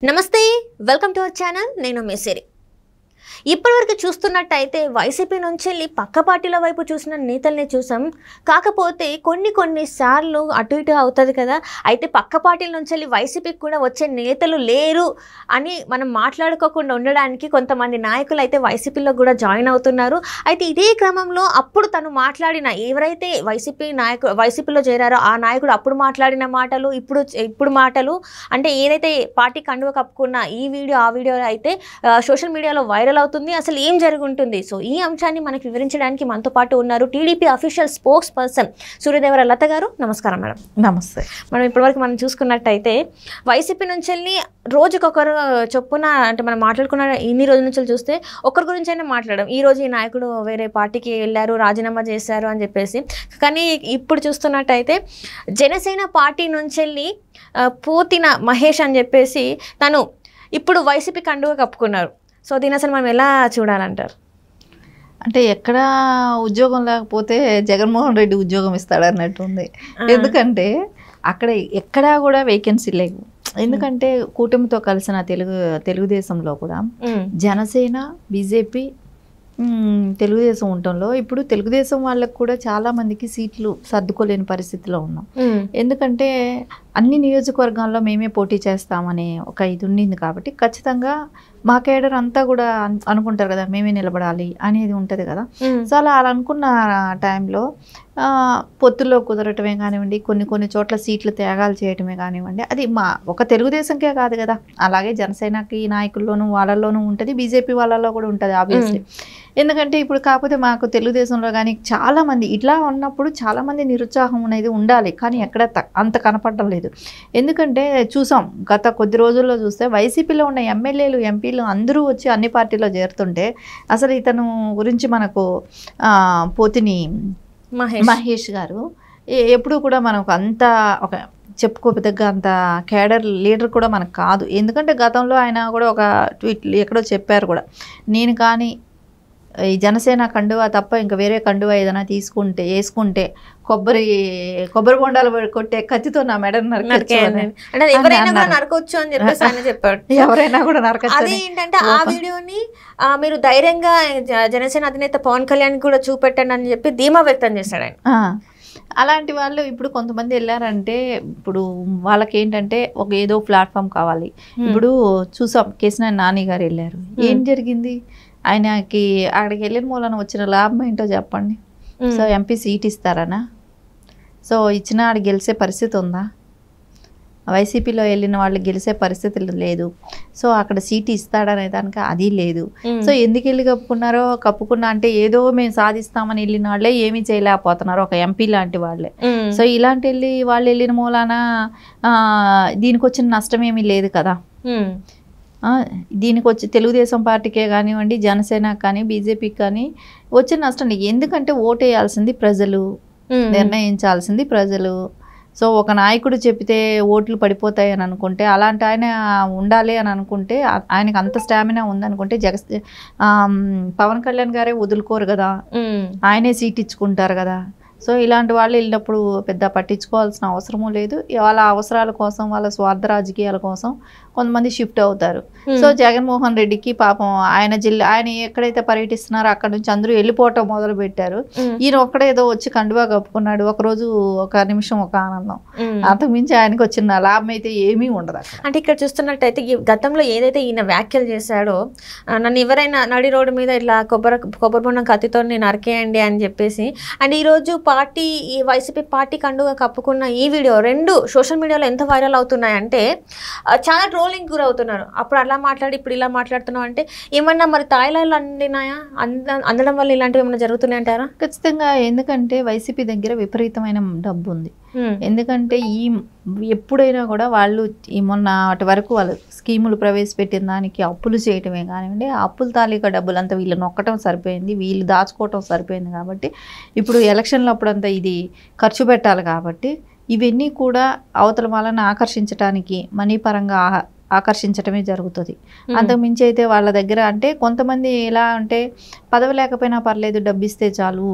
నమస్తే welcome to our channel నేను మేసిరి ఇప్పటివరకు చూస్తున్నట్టయితే వైసీపీ నుంచి పక్క పార్టీల వైపు చూసిన నేతల్ని చూసాం కాకపోతే కొన్ని సార్లు అటు ఇటు అవుతది కదా అయితే పక్క పార్టీల నుంచి వైసీపీకి కూడా వచ్చే నేతలు లేరు అని మనం మాట్లాడుకోకుండా ఉండడానికి కొంతమంది నాయకులు అయితే వైసీపీలో కూడా జాయిన్ అవుతున్నారు అయితే ఇదే క్రమంలో అప్పుడు తను మాట్లాడిన ఎవరైతే వైసీపీలో చేరారో ఆ నాయకుడు అప్పుడు మాట్లాడిన మాటలు ఇప్పుడు మాటలు అంటే ఏదైతే పార్టీ కండువ కప్పుకున్న ఈ వీడియో ఆ వీడియో అయితే సోషల్ మీడియాలో వైరల్ అవుతుంది అసలు ఏం జరుగుతుంది సో ఈ అంశాన్ని మనకి వివరించడానికి మనతో పాటు ఉన్నారు TDP official spokesperson Suryadevara Latha గారు. నమస్కారం మేడం. నమస్తే. మనం ఇప్పటివరకు మనం చూసుకున్నట్టయితే వైసీపీ నుంచి రోజుకొకరు చొప్పున అంటే మనం మాట్లాడుకున్న ఇన్ని రోజుల నుంచి చూస్తే ఒకరి గురించి అయినా మాట్లాడడం ఈ రోజు ఈ నాయకుడు వేరే పార్టీకి వెళ్ళారు రాజీనామా చేశారు అని చెప్పేసి కానీ ఇప్పుడు చూస్తున్నట్టయితే జనసేన పార్టీ నుంచి పోతిన మహేష్ అని చెప్పేసి తను ఇప్పుడు వైసీపీ కండువ కప్పుకున్నారు. సో దీని అసలు మనం ఎలా చూడాలంటారు? అంటే ఎక్కడ ఉద్యోగం లేకపోతే జగన్మోహన్ రెడ్డి ఉద్యోగం ఇస్తాడు అన్నట్టుంది. ఎందుకంటే అక్కడ ఎక్కడా కూడా వేకెన్సీ లేవు. ఎందుకంటే కూటమితో కలిసిన తెలుగుదేశంలో కూడా జనసేన బీజేపీ తెలుగుదేశం ఉండటంలో ఇప్పుడు తెలుగుదేశం వాళ్ళకు కూడా చాలా మందికి సీట్లు సర్దుకోలేని పరిస్థితిలో ఉన్నాం. ఎందుకంటే అన్ని నియోజకవర్గాల్లో మేమే పోటీ చేస్తామనే ఒక ఇది ఉండింది కాబట్టి ఖచ్చితంగా మా కేడర్ అంతా కూడా అనుకుంటారు కదా మేమే నిలబడాలి అనేది ఉంటుంది కదా. సో అలా అనుకున్న టైంలో పొత్తుల్లో కుదరటమే కానివ్వండి కొన్ని చోట్ల సీట్లు త్యాగాలు చేయటమే కానివ్వండి అది మా ఒక తెలుగుదేశంకే కాదు కదా అలాగే జనసేనకి నాయకుల్లోనూ వాళ్ళల్లోనూ ఉంటుంది బీజేపీ వాళ్ళలో కూడా ఉంటుంది ఆబ్వియస్లీ. ఎందుకంటే ఇప్పుడు కాకపోతే మాకు తెలుగుదేశంలో కానీ చాలామంది ఇట్లా ఉన్నప్పుడు చాలామంది నిరుత్సాహం అనేది ఉండాలి కానీ ఎక్కడ అంత కనపడడం లేదు. ఎందుకంటే చూసాం గత కొద్ది రోజుల్లో చూస్తే వైసీపీలో ఉన్న ఎమ్మెల్యేలు ఎంపీలు అందరూ వచ్చి అన్ని పార్టీలో చేరుతుంటే అసలు ఇతను గురించి మనకు పోతిని మహేష్ గారు ఎప్పుడు కూడా మనకు అంత ఒక చెప్పుకోదగ్గ అంత కేడర్ లీడర్ కూడా మనకు కాదు. ఎందుకంటే గతంలో ఆయన కూడా ఒక ట్వీట్ ఎక్కడో చెప్పారు కూడా నేను కానీ ఈ జనసేన కండువా తప్ప ఇంకా వేరే కండువా ఏదైనా వేసుకుంటే కొబ్బరి బొండాలు కొట్టే కత్తితో నా మెడను నరకొచ్చు అని చెప్పేసి ఆయన చెప్పాడు. ఎవరైనా కూడా నరకొచ్చు. అది ఏంటంటే ఆ వీడియోని మీరు ధైర్యంగా జనసేన అధినేత పవన్ కళ్యాణ్ కూడా చూపెట్టండి అని చెప్పి ధీమా వ్యక్తం చేశాడు ఆయన. అలాంటి వాళ్ళు ఇప్పుడు కొంతమంది వెళ్ళారంటే ఇప్పుడు వాళ్ళకి ఏంటంటే ఒక ఏదో ప్లాట్ఫామ్ కావాలి. ఇప్పుడు చూసాం కేసీఆర్ నాని గారు వెళ్ళారు ఏం జరిగింది ఆయనకి అక్కడికి వెళ్ళిన మూలన వచ్చిన లాభం ఏంటో చెప్పండి. సో ఎంపీ సీట్ ఇస్తారనా? సో ఇచ్చినా ఆడ గెలిచే పరిస్థితి ఉందా? వైసీపీలో వెళ్ళిన వాళ్ళు గెలిచే పరిస్థితి లేదు. సో అక్కడ సీట్ ఇస్తాడనే దానికి అది లేదు. సో ఎందుకు వెళ్ళి కప్పుకున్నా అంటే ఏదో మేము సాధిస్తామని వెళ్ళిన వాళ్ళే ఏమీ చేయలేకపోతున్నారు ఒక ఎంపీ లాంటి వాళ్ళే. సో ఇలాంటి వాళ్ళు వెళ్ళిన మూలాన దీనికి వచ్చిన నష్టం ఏమీ లేదు కదా. దీనికి వచ్చి తెలుగుదేశం పార్టీకే కానివ్వండి జనసేనకి కానీ బీజేపీకి కానీ వచ్చిన నష్టం. ఎందుకంటే ఓటేయాల్సింది ప్రజలు, నిర్ణయించాల్సింది ప్రజలు. సో ఒక నాయకుడు చెప్తే ఓట్లు పడిపోతాయి అని అనుకుంటే అలాంటి ఆయన ఉండాలి అని అనుకుంటే ఆయనకు అంత స్టామినా ఉందనుకుంటే పవన్ కళ్యాణ్ గారే వదులుకోరు కదా, ఆయనే సీట్ ఇచ్చుకుంటారు కదా. సో ఇలాంటి వాళ్ళు వెళ్ళినప్పుడు పెద్ద పట్టించుకోవాల్సిన అవసరము లేదు. వాళ్ళ అవసరాల కోసం వాళ్ళ స్వార్థ రాజకీయాల కోసం కొంతమంది షిఫ్ట్ అవుతారు. సో జగన్మోహన్ రెడ్డికి పాపం ఆయన ఎక్కడైతే పర్యటిస్తున్నారో అక్కడ నుంచి అందరూ వెళ్ళిపోవటం మొదలు పెట్టారు. ఈయన ఒక్కడేదో వచ్చి కండువా కప్పుకున్నాడు. ఒకరోజు ఒక నిమిషం ఒక ఆనందం, అంతకు మించి ఆయనకు వచ్చిన లాభం అయితే ఏమీ ఉండదు. అంటే ఇక్కడ చూస్తున్నట్టయితే గతంలో ఏదైతే ఈయన వ్యాఖ్యలు చేశాడో నన్ను ఎవరైనా నడి రోడ్డు మీద ఇట్లా కొబ్బరి బొండం కత్తితో నేను అరికేయండి అని చెప్పేసి అండ్ ఈరోజు ఈ వైసీపీ పార్టీ కండుగా కప్పుకున్న ఈ వీడియో రెండు సోషల్ మీడియాలో ఎంత వైరల్ అవుతున్నాయంటే చాలా ట్రోలింగ్ గురవుతున్నారు. అప్పుడు అలా మాట్లాడి ఇప్పుడు ఇలా మాట్లాడుతున్నావు అంటే ఏమన్నా మరి తాయిలాలు అందినాయా? అందడం వల్ల ఇలాంటివి ఏమన్నా జరుగుతున్నాయి అంటారా? ఖచ్చితంగా. ఎందుకంటే వైసీపీ దగ్గర విపరీతమైన డబ్బు ఉంది. ఎందుకంటే ఎప్పుడైనా కూడా వాళ్ళు మొన్నటి వరకు వాళ్ళు స్కీములు ప్రవేశపెట్టిన దానికి అప్పులు చేయటమే కానివ్వండి అప్పుల తాలూకా డబ్బులు అంతా వీళ్ళు నొక్కటం సరిపోయింది, వీళ్ళు దాచుకోవటం సరిపోయింది. కాబట్టి ఇప్పుడు ఎలక్షన్లు అప్పుడంతా ఇది ఖర్చు పెట్టాలి కాబట్టి ఇవన్నీ కూడా అవతల వాళ్ళని ఆకర్షించడానికి మనీ పరంగా ఆకర్షించటమే జరుగుతుంది. అంతకుమించి అయితే వాళ్ళ దగ్గర అంటే కొంతమంది ఎలా అంటే పదవి లేకపోయినా పర్లేదు డబ్బిస్తే చాలు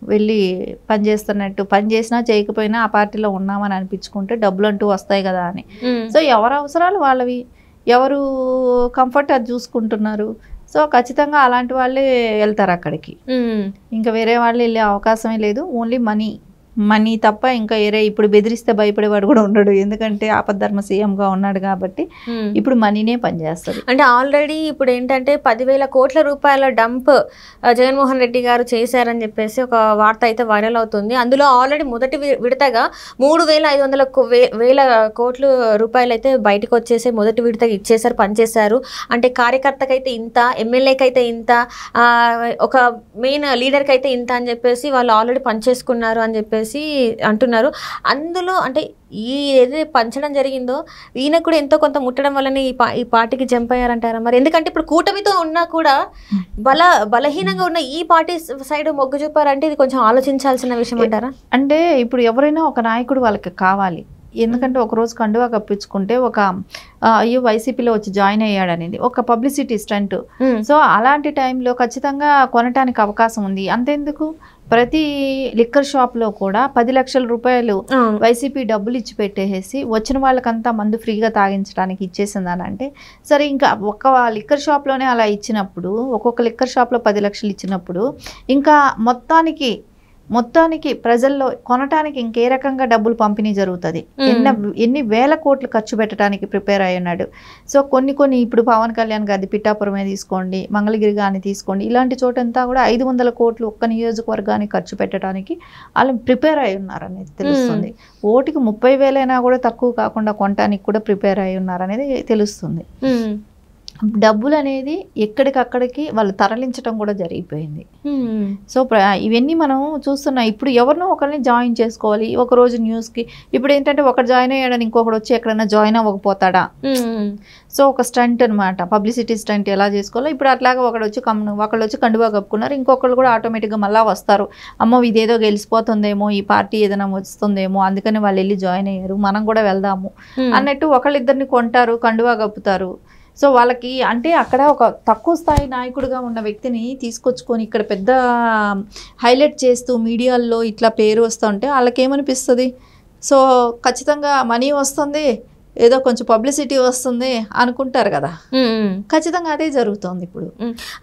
వెళ్ళి పని చేస్తున్నట్టు, పని చేసినా చేయకపోయినా ఆ పార్టీలో ఉన్నామని అనిపించుకుంటే డబ్బులు అంటూ వస్తాయి కదా అని. సో ఎవరి అవసరాలు వాళ్ళవి. ఎవరు కంఫర్ట్ అది చూసుకుంటున్నారు. సో ఖచ్చితంగా అలాంటి వాళ్ళే వెళ్తారు అక్కడికి. ఇంకా వేరే వాళ్ళు వెళ్ళే అవకాశమే లేదు. ఓన్లీ మనీ తప్ప ఇంకా వేరే ఇప్పుడు బెదిరిస్తే భయపడేవాడు కూడా ఉండడు. ఎందుకంటే ఆపద్ధర్మ సీఎంగా ఉన్నాడు కాబట్టి ఇప్పుడు మనీనే పనిచేస్తుంది. అంటే ఆల్రెడీ ఇప్పుడు ఏంటంటే 10,000 కోట్ల రూపాయల డంప్ జగన్మోహన్ రెడ్డి గారు చేశారని చెప్పేసి ఒక వార్త అయితే వైరల్ అవుతుంది. అందులో ఆల్రెడీ మొదటి విడతగా 3,500 కోట్ల రూపాయలు అయితే బయటకు వచ్చేసి మొదటి విడతగా ఇచ్చేసారు, పనిచేశారు. అంటే కార్యకర్తకైతే ఇంత, ఎమ్మెల్యేకి అయితే ఇంత, ఒక మెయిన్ లీడర్కి అయితే ఇంత అని చెప్పేసి వాళ్ళు ఆల్రెడీ పనిచేసుకున్నారు అని చెప్పేసి అంటున్నారు. అందులో అంటే ఈ ఏదైతే పంచడం జరిగిందో ఈయన కూడా ఎంతో కొంత ముట్టడం వల్లనే ఈ పార్టీకి జంప్ అయ్యారంటారా మరి? ఎందుకంటే ఇప్పుడు కూటమితో ఉన్నా కూడా బలహీనంగా ఉన్న ఈ పార్టీ సైడ్ మొగ్గు చూపారంటే ఇది కొంచెం ఆలోచించాల్సిన విషయం అంటారా? అంటే ఇప్పుడు ఎవరైనా ఒక నాయకుడు వాళ్ళకి కావాలి. ఎందుకంటే ఒకరోజు కండువా కప్పించుకుంటే ఒక అయ్యో వైసీపీలో వచ్చి జాయిన్ అయ్యాడు అనేది ఒక పబ్లిసిటీ స్టంట్. సో అలాంటి టైంలో ఖచ్చితంగా కొనటానికి అవకాశం ఉంది. అంతెందుకు ప్రతి లిక్కర్ షాప్లో కూడా 10 లక్షల రూపాయలు వైసీపీ డబ్బులు ఇచ్చి పెట్టేసి వచ్చిన వాళ్ళకంతా మందు ఫ్రీగా తాగించడానికి ఇచ్చేసిందని అంటే సరే, ఇంకా ఒక్క లిక్కర్ షాప్లోనే అలా ఇచ్చినప్పుడు, ఒక్కొక్క లిక్కర్ షాప్లో 10 లక్షలు ఇచ్చినప్పుడు ఇంకా మొత్తానికి ప్రజల్లో కొనటానికి ఇంకే రకంగా డబ్బులు పంపిణీ జరుగుతుంది. ఎన్ని వేల కోట్లు ఖర్చు పెట్టడానికి ప్రిపేర్ అయి ఉన్నాడు. సో కొన్ని ఇప్పుడు పవన్ కళ్యాణ్ గారి పిఠాపురమే తీసుకోండి, మంగళగిరి కానీ తీసుకోండి, ఇలాంటి చోటంతా కూడా 500 కోట్లు ఒక్క నియోజకవర్గానికి ఖర్చు పెట్టడానికి వాళ్ళు ప్రిపేర్ అయి ఉన్నారనేది తెలుస్తుంది. ఓటికి 30,000 అయినా కూడా తక్కువ కాకుండా కొనటానికి కూడా ప్రిపేర్ అయి ఉన్నారనేది తెలుస్తుంది. డబ్బులు అనేది ఎక్కడికక్కడికి వాళ్ళు తరలించడం కూడా జరిగిపోయింది. సో ఇవన్నీ మనం చూస్తున్నాం. ఇప్పుడు ఎవరినో ఒకరిని జాయిన్ చేసుకోవాలి. ఒకరోజు న్యూస్కి ఇప్పుడు ఏంటంటే ఒకరు జాయిన్ అయ్యాడని ఇంకొకటి వచ్చి ఎక్కడైనా జాయిన్ అవ్వకపోతాడా? సో ఒక స్టంట్ అనమాట, పబ్లిసిటీ స్టంట్ ఎలా చేసుకోవాలో. ఇప్పుడు అట్లాగా ఒకళ్ళు వచ్చి కండువా కప్పుకున్నారు, ఇంకొకళ్ళు కూడా ఆటోమేటిక్గా మళ్ళీ వస్తారు. అమ్మో ఇదేదో గెలిచిపోతుందేమో, ఈ పార్టీ ఏదైనా వస్తుందేమో, అందుకని వాళ్ళు వెళ్ళి జాయిన్ అయ్యారు, మనం కూడా వెళ్దాము అన్నట్టు ఒకళ్ళిద్దరిని కొంటారు, కండువా కప్పుతారు. సో వాళ్ళకి అంటే అక్కడ ఒక తక్కువ స్థాయి నాయకుడిగా ఉన్న వ్యక్తిని తీసుకొచ్చుకొని ఇక్కడ పెద్ద హైలైట్ చేస్తూ మీడియాల్లో ఇట్లా పేరు వస్తూ ఉంటే వాళ్ళకి ఏమనిపిస్తుంది? సో ఖచ్చితంగా మనీ వస్తుంది, ఏదో కొంచెం పబ్లిసిటీ వస్తుంది అనుకుంటారు కదా. ఖచ్చితంగా అదే జరుగుతుంది ఇప్పుడు.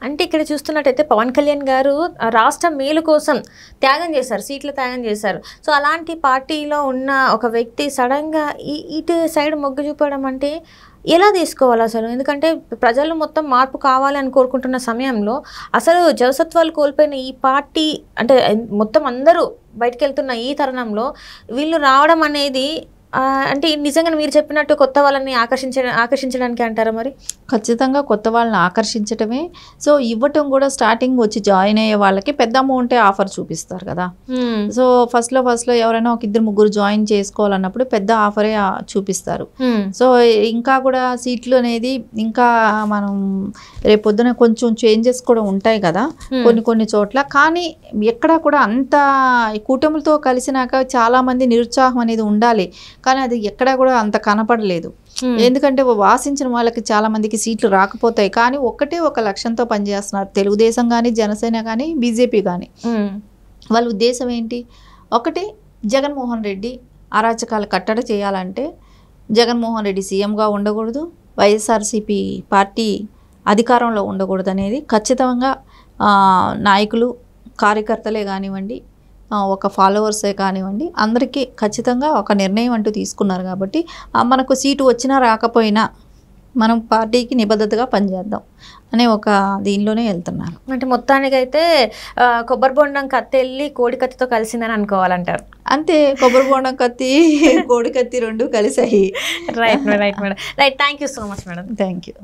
అంటే ఇక్కడ చూస్తున్నట్టయితే పవన్ కళ్యాణ్ గారు రాష్ట్ర మేలు కోసం త్యాగం చేశారు, సీట్లు త్యాగం చేశారు. సో అలాంటి పార్టీలో ఉన్న ఒక వ్యక్తి సడన్గా ఇటు సైడ్ మొగ్గు చూపడం అంటే ఎలా తీసుకోవాలి అసలు? ఎందుకంటే ప్రజలు మొత్తం మార్పు కావాలి అని కోరుకుంటున్న సమయంలో అసలు జవసత్వాలు కోల్పోయిన ఈ పార్టీ అంటే మొత్తం అందరూ బయటకు వెళ్తున్న ఈ తరుణంలో వీళ్ళు రావడం అనేది అంటే నిజంగా మీరు చెప్పినట్టు కొత్త వాళ్ళని ఆకర్షించడానికి అంటారా మరి? ఖచ్చితంగా కొత్త వాళ్ళని ఆకర్షించడమే. సో ఇవ్వటం కూడా స్టార్టింగ్ వచ్చి జాయిన్ అయ్యే వాళ్ళకి పెద్ద అమౌంటే ఆఫర్ చూపిస్తారు కదా. సో ఫస్ట్లో ఎవరైనా ఒక 2-3 జాయిన్ చేసుకోవాలన్నప్పుడు పెద్ద ఆఫరే చూపిస్తారు. సో ఇంకా కూడా సీట్లు అనేది ఇంకా మనం రేపొద్దున కొంచెం చేంజెస్ కూడా ఉంటాయి కదా కొన్ని చోట్ల. కానీ ఎక్కడా కూడా అంత కూటమిలతో కలిసినాక చాలా మంది నిరుత్సాహం అనేది ఉండాలి, కానీ అది ఎక్కడా కూడా అంత కనపడలేదు. ఎందుకంటే వాసించిన వాళ్ళకి చాలా మందికి సీట్లు రాకపోతాయి. కానీ ఒక లక్ష్యంతో పనిచేస్తున్నారు తెలుగుదేశం కానీ, జనసేన కానీ, బీజేపీ కానీ. వాళ్ళ ఉద్దేశం ఏంటి? ఒకటి, జగన్మోహన్ రెడ్డి అరాచకాలు కట్టడి చేయాలంటే జగన్మోహన్ రెడ్డి సీఎంగా ఉండకూడదు, వైఎస్ఆర్సీపీ పార్టీ అధికారంలో ఉండకూడదు అనేది ఖచ్చితంగా నాయకులు, కార్యకర్తలే కానివ్వండి, ఒక ఫాలోవర్సే కానివ్వండి, అందరికీ ఖచ్చితంగా ఒక నిర్ణయం అంటూ తీసుకున్నారు. కాబట్టి మనకు సీటు వచ్చినా రాకపోయినా మనం పార్టీకి నిబద్ధతగా పనిచేద్దాం అనే ఒక దీనిలోనే వెళ్తున్నారు. అంటే మొత్తానికైతే కొబ్బరి బొండం కత్తి వెళ్ళి కోడి కత్తితో కలిసిందని అనుకోవాలంటారు. అంతే, కొబ్బరి బొండం కత్తి కోడి కత్తి 2 కలిసాయి. Right madam. Thank you so much madam. Thank you.